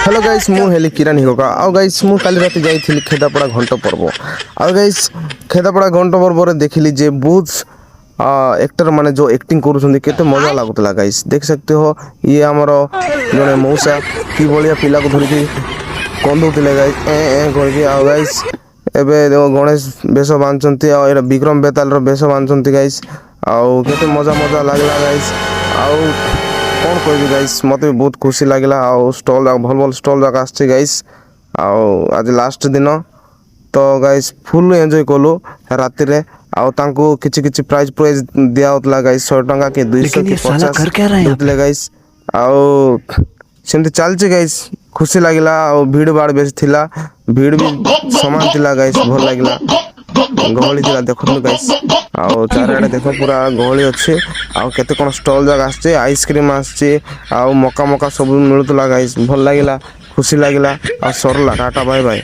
Hello guys मु heli किरण हिगोका आउ guys मु काली रात जाइथिली खेदापड़ा घंट पर्व आउ गाइस खेदापड़ा घंट पर्व रे देखिली जे बहुत एक्टर माने जो एक्टिंग करूछंदी केते मजा लागुतला गाइस देख सकते हो ये हमरो जने मौसा की बलिया पिला को धरि के कंदुतिले गाइस ए करके आउ गाइस एबे देखो गणेश बेस बांधचंती आ एरा विक्रम बेताल रो बेस बांधचंती गाइस आउ केते मजा मजा लागला गाइस आउ कौन कह गाइस मत भी बहुत खुशी लगे स्टल भल भल स्टल जाक आसছে गाइस आज लास्ट दिन तो गाइस फुल एंजॉय कलु राति रे आउ किछि किछि प्राइज प्राइज दिया होतला गाइस 100 टंका के 200 के 50 देतले गाइस आउ सेमती चलছে गाइस खुशी लागिला आउ भीड़ बाड़ बेस थिला भीड़ भी समान थिला गाइस भल लागिला गहली थिला देखु गाइस आउ चारआडे देख पूरा गहली अच्छे आउ केते कोन स्टॉल जगह आछे आइसक्रीम आछे आउ मका मका सब मिलुतला गाइस भल लागिला खुशी लागिला आ सरला टाटा बाय बाय।